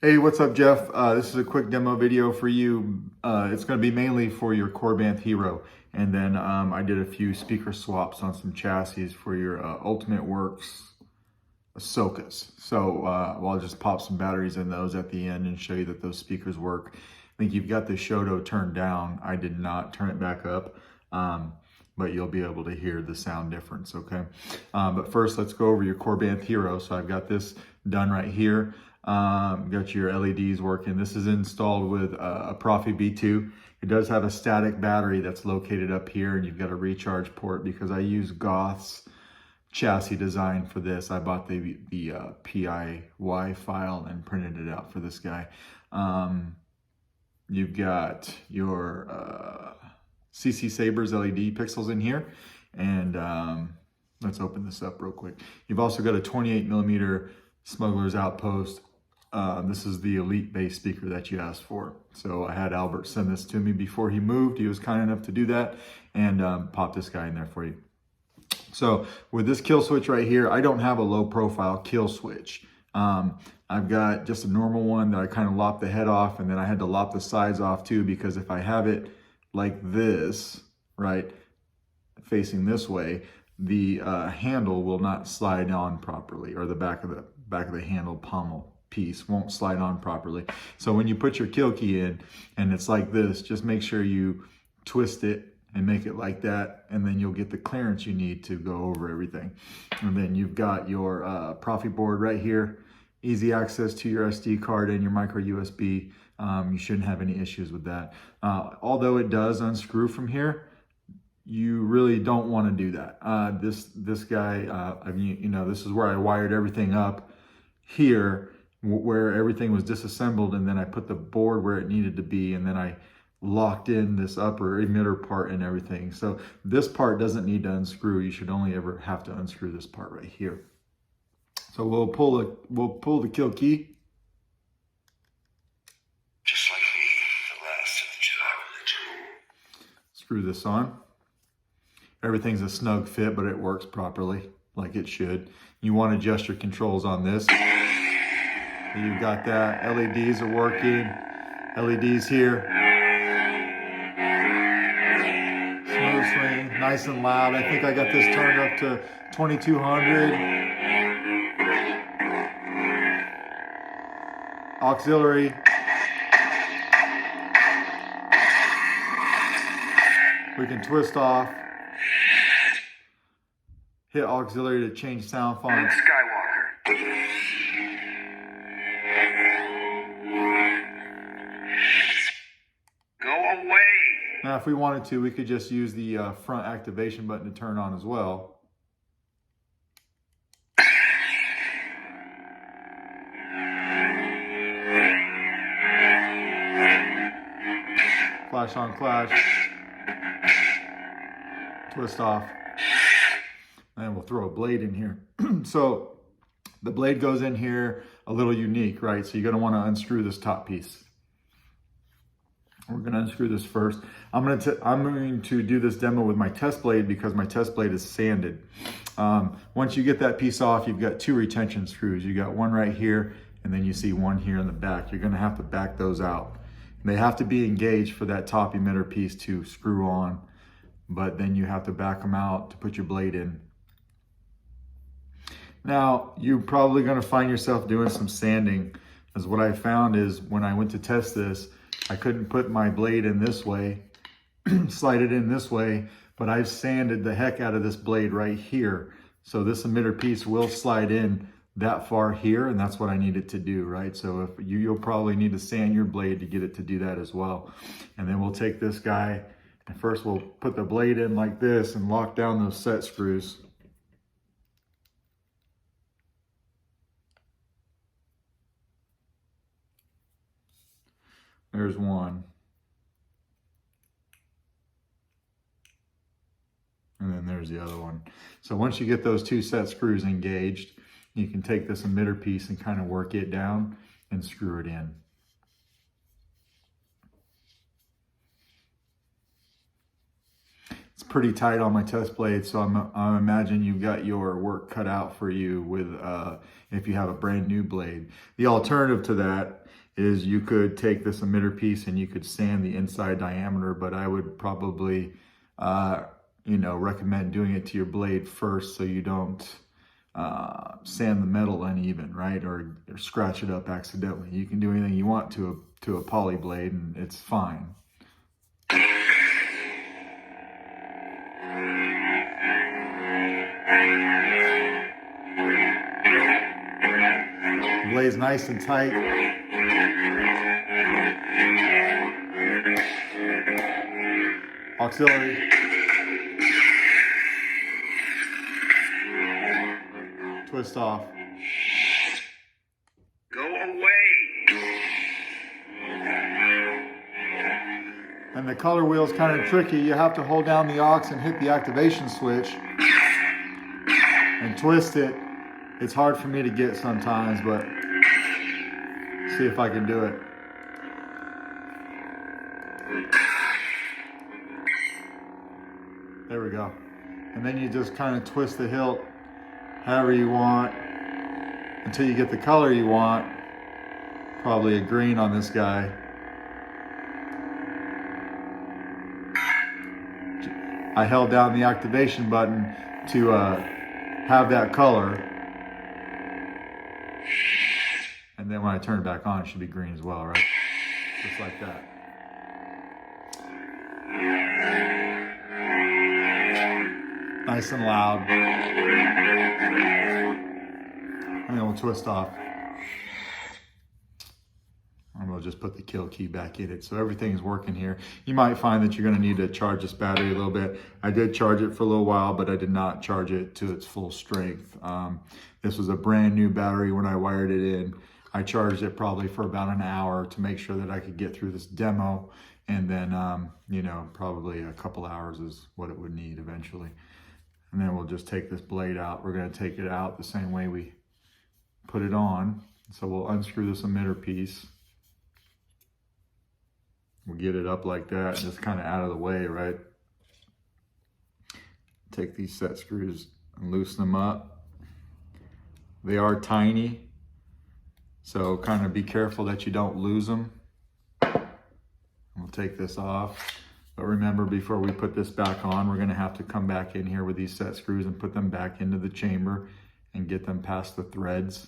Hey, what's up, Jeff? This is a quick demo video for you. It's going to be mainly for your Korbanth Hero. And then I did a few speaker swaps on some chassis for your Ultimate Works Ahsokas. So I'll just pop some batteries in those at the end and show you that those speakers work. I think you've got the Shoto turned down. I did not turn it back up, but you'll be able to hear the sound difference, okay? But first, let's go over your Korbanth Hero. So I've got this done right here. Got your LEDs working. This is installed with a Proffie B2. It does have a static battery that's located up here, and you've got a recharge port because I use Goth's chassis design for this. I bought the PIY file and printed it out for this guy. You've got your CC Sabres LED pixels in here, and let's open this up real quick. You've also got a 28mm Smugglers Outpost. This is the elite bass speaker that you asked for. So I had Albert send this to me before he moved. He was kind enough to do that, and pop this guy in there for you. So with this kill switch right here, I don't have a low profile kill switch. I've got just a normal one that I kind of lop the head off, and then I had to lop the sides off too, because if I have it like this, right, facing this way, the handle will not slide on properly, or the back of the handle pommel piece won't slide on properly. So when you put your kill key in and it's like this, just make sure you twist it and make it like that, and then you'll get the clearance you need to go over everything. And then you've got your Proffie board right here, easy access to your SD card and your micro USB. You shouldn't have any issues with that. Although it does unscrew from here, you really don't want to do that. This guy, I mean, you know, this is where I wired everything up here, where everything was disassembled, and then I put the board where it needed to be, and then I locked in this upper emitter part and everything. So this part doesn't need to unscrew. You should only ever have to unscrew this part right here. So we'll pull the kill key. Just like me, the last of the Jedi religion. Screw this on. Everything's a snug fit, but it works properly, like it should. You want to adjust your controls on this. You've got that. LEDs are working. LEDs here. Smooth swing, nice and loud. I think I got this turned up to 2200. Auxiliary. We can twist off. Hit auxiliary to change sound font. Skywalker. Go away. Now, if we wanted to, we could just use the front activation button to turn on as well. Flash on flash. Twist off. And we'll throw a blade in here. So the blade goes in here a little unique, right? So you're going to want to unscrew this top piece. We're going to unscrew this first. I'm going to do this demo with my test blade because my test blade is sanded. Once you get that piece off, you've got two retention screws. You got one right here, and then you see one here in the back. You're going to have to back those out. And they have to be engaged for that top emitter piece to screw on, but then you have to back them out to put your blade in. Now, you're probably going to find yourself doing some sanding, because what I found is when I went to test this, I couldn't put my blade in this way, slide it in this way, but I've sanded the heck out of this blade right here. So this emitter piece will slide in that far here, and that's what I need it to do, right? So if you'll probably need to sand your blade to get it to do that as well. And then we'll take this guy, and first we'll put the blade in like this and lock down those set screws. There's one. And then there's the other one. So once you get those two set screws engaged, you can take this emitter piece and kind of work it down and screw it in. It's pretty tight on my test blade, so I imagine you've got your work cut out for you with if you have a brand new blade. The alternative to that is you could take this emitter piece and you could sand the inside diameter, but I would probably, recommend doing it to your blade first so you don't sand the metal uneven, right? Or scratch it up accidentally. You can do anything you want to a poly blade and it's fine. Blade's nice and tight. Auxiliary. Twist off. Go away. And the color wheel is kind of tricky. You have to hold down the aux and hit the activation switch and twist it. It's hard for me to get sometimes, but see if I can do it. There we go. And then you just kind of twist the hilt however you want until you get the color you want. Probably a green on this guy. I held down the activation button to have that color. And then when I turn it back on, it should be green as well, right? Just like that. Nice and loud. And then we'll twist off. And we'll just put the kill key back in it. So everything's working here. You might find that you're going to need to charge this battery a little bit. I did charge it for a little while, but I did not charge it to its full strength. This was a brand new battery when I wired it in. I charged it probably for about an hour to make sure that I could get through this demo. And then, probably a couple hours is what it would need eventually. And then we'll just take this blade out. We're going to take it out the same way we put it on. So we'll unscrew this emitter piece. We'll get it up like that, just kind of out of the way, right? Take these set screws and loosen them up. They are tiny, so kind of be careful that you don't lose them. We'll take this off. But remember, before we put this back on, we're going to have to come back in here with these set screws and put them back into the chamber and get them past the threads.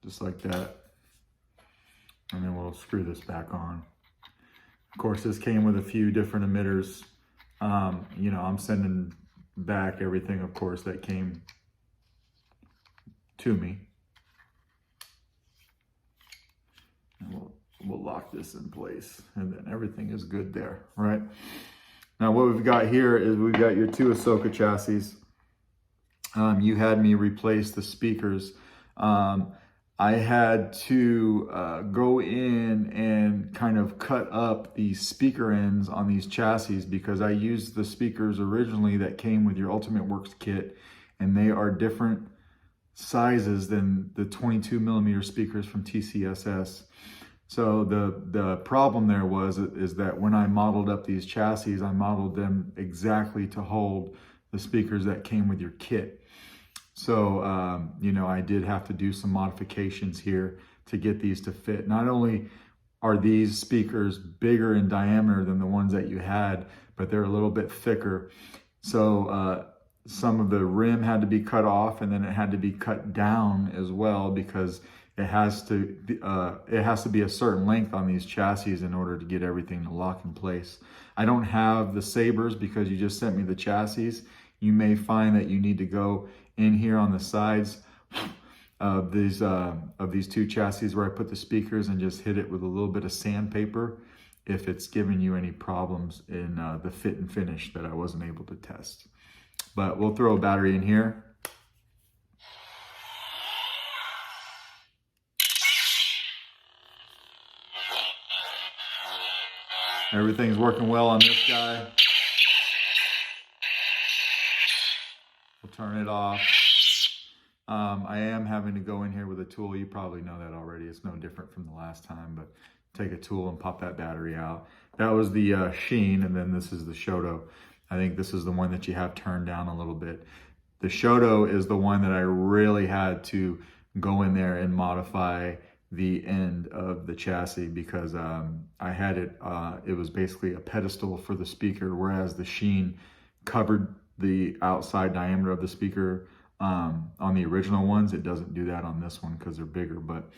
Just like that. And then we'll screw this back on. Of course, this came with a few different emitters. I'm sending back everything, of course, that came to me. And we'll lock this in place, and then everything is good there, right? Now what we've got here is we've got your two Ahsoka chassis. You had me replace the speakers. I had to go in and kind of cut up the speaker ends on these chassis because I used the speakers originally that came with your Ultimate Works kit, and they are different sizes than the 22 millimeter speakers from TCSS. So the problem there is that when I modeled up these chassis, I modeled them exactly to hold the speakers that came with your kit. So, I did have to do some modifications here to get these to fit. Not only are these speakers bigger in diameter than the ones that you had, but they're a little bit thicker. So some of the rim had to be cut off, and then it had to be cut down as well because it has to be a certain length on these chassis in order to get everything to lock in place. I don't have the sabers because you just sent me the chassis. You may find that you need to go in here on the sides of these two chassis where I put the speakers and just hit it with a little bit of sandpaper if it's giving you any problems in the fit and finish that I wasn't able to test. But we'll throw a battery in here. Everything's working well on this guy. We'll turn it off. I am having to go in here with a tool. You probably know that already. It's no different from the last time, but take a tool and pop that battery out. That was the Sheen, and then this is the Shoto. I think this is the one that you have turned down a little bit. The Shoto is the one that I really had to go in there and modify the end of the chassis because I had it, it was basically a pedestal for the speaker, whereas the Sheen covered the outside diameter of the speaker on the original ones. It doesn't do that on this one because they're bigger, but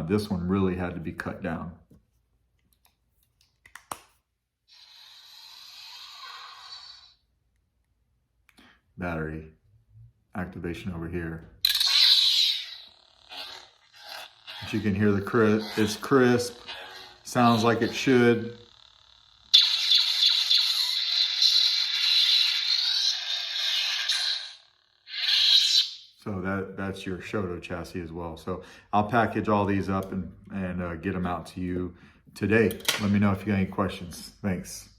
this one really had to be cut down. Battery activation over here. But you can hear the crisp, it's crisp, sounds like it should. So that's your Shoto chassis as well. So I'll package all these up and get them out to you today. Let me know if you got any questions. Thanks.